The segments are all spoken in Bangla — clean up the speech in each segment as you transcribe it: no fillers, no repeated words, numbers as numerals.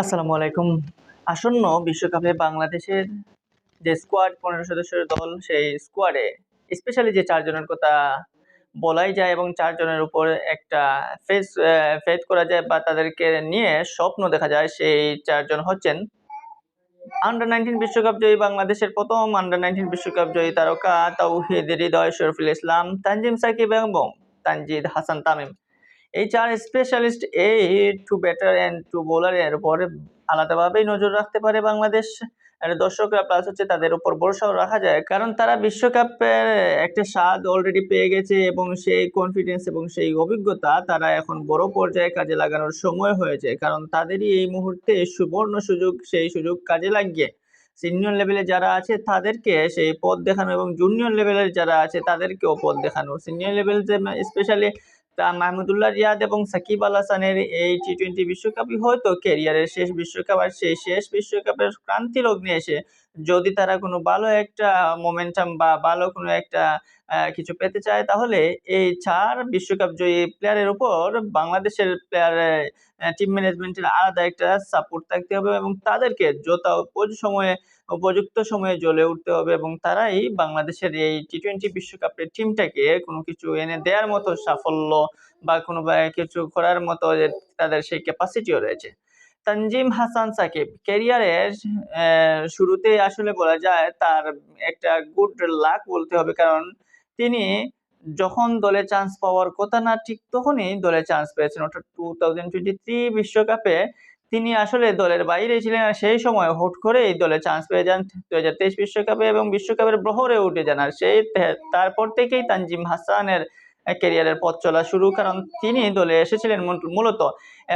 আসসালামু আলাইকুম। আসন্ন বিশ্বকাপে বাংলাদেশের যে স্কোয়াড ১৫ সদস্যের দল, সেই স্কোয়াডে স্পেশালি যে ৪ জনের কথা বলাই যায় এবং ৪ জনের উপর একটা ফেথ করা যায় বা তাদেরকে নিয়ে স্বপ্ন দেখা যায়, সেই ৪ জন হচ্ছেন আন্ডার-19 বিশ্বকাপ জয়ী বাংলাদেশের ১ম আন্ডার-19 বিশ্বকাপ জয়ী তারকা তাওহিদ হৃদয়, শরীফুল ইসলাম, তানজিম সাকিব এবং তানজিদ হাসান তামিম। এই ৪ স্পেশালিস্ট এই 2 ব্যাটার অ্যান্ড 2 বোলার এর উপর আলাদাভাবেই নজর রাখতে পারে বাংলাদেশ। আর দর্শকরা প্লাস হচ্ছে তাদের উপর ভরসাও রাখা যায়। কারণ তারা বিশ্বকাপের একটা স্বাদ অলরেডি পেয়ে গেছে এবং সেই কনফিডেন্স এবং সেই অভিজ্ঞতা তারা এখন বড় পর্যায়ে কাজে লাগানোর সময় হয়েছে। কারণ তাদেরই এই মুহূর্তে সুবর্ণ সুযোগ, সেই সুযোগ কাজে লাগিয়ে সিনিয়র লেভেলে যারা আছে তাদেরকে সেই পথ দেখানো এবং জুনিয়র লেভেলের যারা আছে তাদেরকেও পথ দেখানো। সিনিয়র লেভেল যে স্পেশালি মাহমুদুল্লাহ রিয়াদ এবং সাকিব আল হাসানের এই টি-20 বিশ্বকাপই হয়তো ক্যারিয়ারের শেষ বিশ্বকাপ। আর সেই শেষ বিশ্বকাপের ক্রান্তি লগ্নে এসে যদি তারা কোনো ভালো একটা মোমেন্টাম বা ভালো কোনো একটা কিছু পেতে চায়, তাহলে এই ৪ বিশ্বকাপ জয়ী প্লেয়ারের উপর বাংলাদেশের টিম ম্যানেজমেন্টের আলাদা একটা সাপোর্ট থাকতে হবে এবং তাদেরকে উপযুক্ত সময়ে জ্বলে উঠতে হবে এবং তারাই বাংলাদেশের এই টি-20 বিশ্বকাপের টিমটাকে কোনো কিছু এনে দেয়ার মতো সাফল্য বা কোনো কিছু করার মতো যে তাদের সেই ক্যাপাসিটিও রয়েছে। তানজিম হাসান সাকিব ক্যারিয়ারের শুরুতেই আসলে বলা যায় তার একটা গুড লাক বলতে হবে। কারণ তিনি যখন দলে চান্স পাওয়ার কথা না, ঠিক তখনই দলে চান্স পেয়েছেন। অর্থাৎ 2023 বিশ্বকাপে তিনি আসলে দলের বাইরে ছিলেন। আর সেই সময় হুট করেই দলে চান্স পেয়ে যান ২০২৩ বিশ্বকাপে এবং বিশ্বকাপের প্রহরে উঠে যান। আর তারপর থেকেই তানজিম হাসানের ক্যারিয়ারের পথ চলা শুরু। কারণ তিনি দলে এসেছিলেন মূলত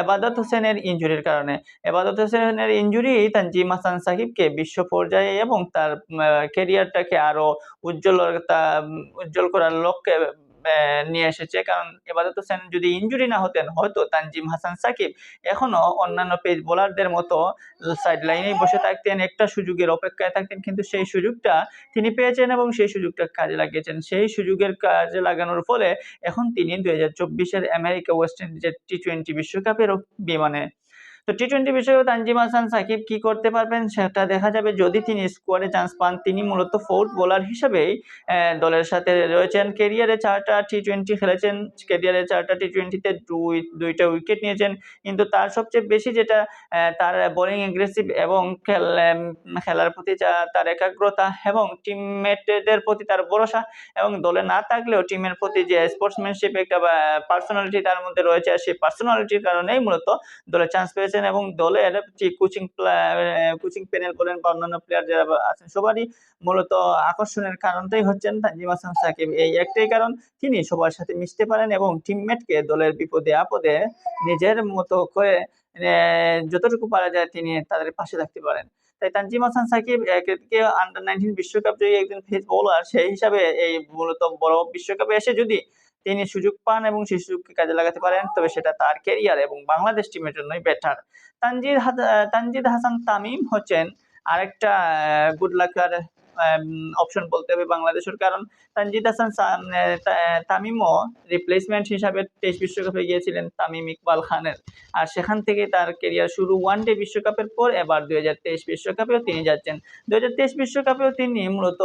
এবাদত হোসেনের ইনজুরির কারণে। এবাদত হোসেনের ইনজুরি তানজিম হাসান সাকিবকে বিশ্ব পর্যায়ে এবং তার ক্যারিয়ারটাকে আরো উজ্জ্বল করার লক্ষ্যে নিয়ে এসেছে। কারণ এবাদত হোসেন যদি ইনজুরি না হতেন, হয়তো তানজিম হাসান সাকিব এখনো অন্যান্য পেস বোলারদের মতো সাইড লাইনেই বসে থাকতেন, একটা সুযোগের অপেক্ষায় থাকতেন। কিন্তু সেই সুযোগটা তিনি পেয়েছেন এবং সেই সুযোগটা কাজে লাগিয়েছেন। সেই সুযোগের কাজে লাগানোর ফলে এখন তিনি ২০২৪ এর আমেরিকা ওয়েস্ট ইন্ডিজের টি-20 বিশ্বকাপেরও বিমানে। তো টি-20 বিশ্বকাপে তানজিম হাসান সাকিব কি করতে পারবেন সেটা দেখা যাবে যদি তিনি স্কোয়াডে চান্স পান। তিনি মূলত ফোর্থ বোলার হিসেবেই দলের সাথে রয়েছেন। ক্যারিয়ারে ৪ টা টি-20 খেলেছেন। ক্যারিয়ারে ৪ টা টি-20 তে ২ টা উইকেট নিয়েছেন। কিন্তু তার সবচেয়ে বেশি যেটা তার বোলিং অ্যাগ্রেসিভ এবং খেলার প্রতি তার একাগ্রতা এবং টিমমেটদের প্রতি তার ভরসা এবং দলে না থাকলেও টিমের প্রতি যে স্পোর্টসম্যানশিপ একটা পার্সোনালিটি তার মধ্যে রয়েছে। আর সেই পার্সোনালিটির কারণেই মূলত দলে চান্স পেয়েছেন এবং দলের যে কোচিং প্যানেল বলেন বা অন্যান্য প্লেয়ার যারা আছেন সবারই মূলত আকর্ষণের কারণটাই হচ্ছেন তানজিম হাসান সাকিব। এই একটাই কারণ, তিনি সবার সাথে মিশতে পারেন এবং টিমমেটকে দলের বিপদে আপদে নিজের মতো করে যতটুকু পারা যায় তিনি তাদের পাশে থাকতে পারেন। তাই তানজিম হাসান সাকিব একদিকে আন্ডার-19 বিশ্বকাপ জয়ী একজন পেস বোলার, সেই হিসাবে এই মূলত বড় বিশ্বকাপে এসে যদি তিনি সুযোগ পান এবং সেই সুযোগকে কাজে লাগাতে পারেন, তবে সেটা তার ক্যারিয়ার এবং বাংলাদেশ টিমের জন্যই বেটার। তানজিদ হাসান তামিম হচ্ছেন আরেকটা গুড লাকের অপশন বলতে হবে বাংলাদেশের। কারণ তানজিদ হাসান তামিমও রিপ্লেসমেন্ট হিসাবে টেস্ট বিশ্বকাপে গিয়েছিলেন তামিম ইকবাল খানের। আর সেখান থেকে তার ক্যারিয়ার শুরু ওয়ানডে বিশ্বকাপের পর। এবার ২০২৩ বিশ্বকাপেও তিনি যাচ্ছেন। ২০২৩ বিশ্বকাপেও তিনি মূলত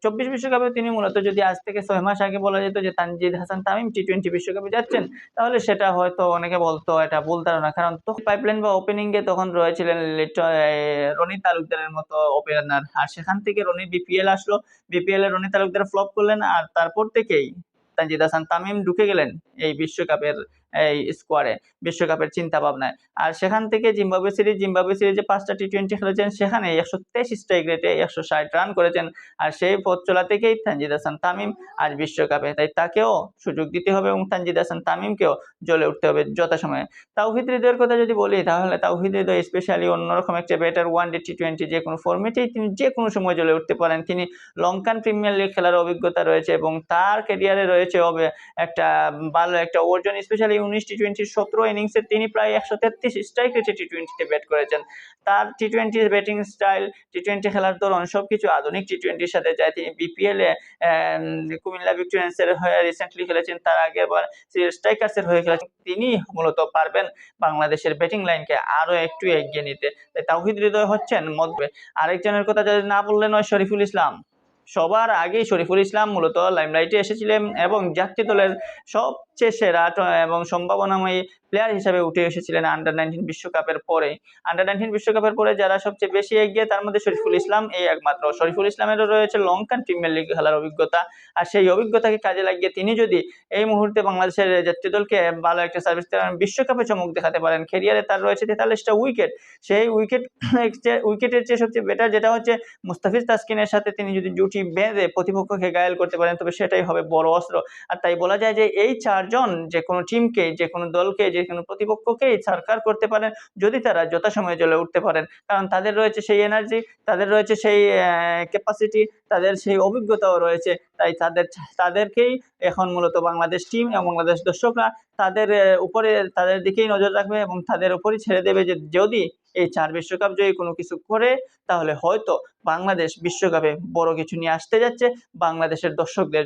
২৪ বিশ্বকাপেও তিনি মূলত, যদি আজ থেকে ৬ মাস আগে বলা যেত যে তানজিদ হাসান তামিম টি-20 বিশ্বকাপে যাচ্ছেন, তাহলে সেটা হয়তো অনেকে বলতো এটা ভুল ধারণা। কারণ তখন পাইপলাইন বা ওপেনিং এ তখন রয়েছিলেন রনি তালুকদারের মতো ওপেনার। আর সেখান থেকে রনি বিপিএল আসলো। বিপিএল এ রনি তালুকদার ফ্লপ করলেন আর তারপর থেকেই তানজিদ হাসান তামিম ঢুকে গেলেন এই বিশ্বকাপের স্কোয়াডে, বিশ্বকাপের চিন্তা ভাবনায়। আর সেখান থেকে জিম্বাবুয়ে সিরিজে ৫টা টি-20 খেলেছেন, সেখানে ১২৩ স্ট্রাইক রেটে ১৬০ রান করেছেন। আর সেই পথ চলা থেকেই তানজিদ হাসান তামিম আজ বিশ্বকাপে। তাই তাকেও সুযোগ দিতে হবে এবং তানজিদ হাসান তামিমকেও জ্বলে উঠতে হবে যথাসময়ে। তাওহিদ হৃদয়ের কথা যদি বলি, তাহলে তাওহিদ হৃদয় স্পেশালি অন্যরকম একটা ব্যাটার। ওয়ানডে টি-20 যেকোনো ফরম্যাটেই তিনি যেকোনো সময় জ্বলে উঠতে পারেন। তিনি লঙ্কান প্রিমিয়ার লিগ খেলার অভিজ্ঞতা রয়েছে এবং তার ক্যারিয়ারে রয়েছে একটা ভালো একটা অর্জন, স্পেশালি 19 টি-20 17 ইনিংসে তিনি প্রায় 133 স্ট্রাইক রেটে টি-20 তে ব্যাট করেছেন। তার টি-20 ব্যাটিং স্টাইল, টি-20 খেলার ধরন সবকিছু আধুনিক টি-20 সাথে যায়। তিনি বিপিএল এ কুমিল্লা ভিক্টোরিয়ান্সের হয়ে রিসেন্টলি খেলেছেন। তার আগেরবার স্ট্রাইকার্স এর হয়ে খেলেছেন। তিনি মূলত পারবেন বাংলাদেশের ব্যাটিং লাইনকে আরো একটু এগিয়ে নিতে। তাওহিদ হৃদয় হচ্ছেন মধ্যে। আরেকজনের কথা যদি না বললে নয়, শরীফুল ইসলাম। সবার আগেই শরীফুল ইসলাম মূলত লাইমলাইটে এসেছিলেন এবং জাতীয় দলের সবচেয়ে সেরা এবং সম্ভাবনাময়ী প্লেয়ার হিসেবে উঠে এসেছিলেন আন্ডার-19 বিশ্বকাপের পরে। আন্ডার-19 বিশ্বকাপের পরে যারা সবচেয়ে বেশি এগিয়ে তার মধ্যে শরীফুল ইসলাম এই একমাত্র। শরীফুল ইসলামেরও রয়েছে লঙ্কান প্রিমিয়ার লিগ খেলার অভিজ্ঞতা। আর সেই অভিজ্ঞতাকে কাজে লাগিয়ে তিনি যদি এই মুহূর্তে বাংলাদেশের জাতীয় দলকে ভালো একটা সার্ভিস বিশ্বকাপে চমক দেখাতে পারেন, ক্যারিয়ারে তার রয়েছে 43টা উইকেট। সেই উইকেটের চেয়ে সবচেয়ে বেটার যেটা হচ্ছে মুস্তাফিজ তাসকিনের সাথে তিনি যদি জুটি বেঁধে প্রতিপক্ষকে ঘায়েল করতে পারেন, তবে সেটাই হবে বড় অস্ত্র। আর তাই বলা যায় যে এই চারজন যে কোনো টিমকে, যে কোনো দলকে, যে কোনো প্রতিপক্ষকেই ছারখার করতে পারেন যদি তারা যথাসময়ে জ্বলে উঠতে পারেন। কারণ তাদের রয়েছে সেই এনার্জি, তাদের রয়েছে সেই ক্যাপাসিটি, তাদের সেই অভিজ্ঞতাও রয়েছে। তাই তাদেরকেই এখন মূলত বাংলাদেশ টিম এবং বাংলাদেশ দর্শকরা তাদের উপরে, তাদের দিকেই নজর রাখবে এবং তাদের উপরই ছেড়ে দেবে যে যদি এই 4 বিশ্বকাপ জয়ী কোনো কিছু করে, তাহলে হয়তো বাংলাদেশ বিশ্বকাপে বড় কিছু নিয়ে আসতে যাচ্ছে বাংলাদেশের দর্শকদের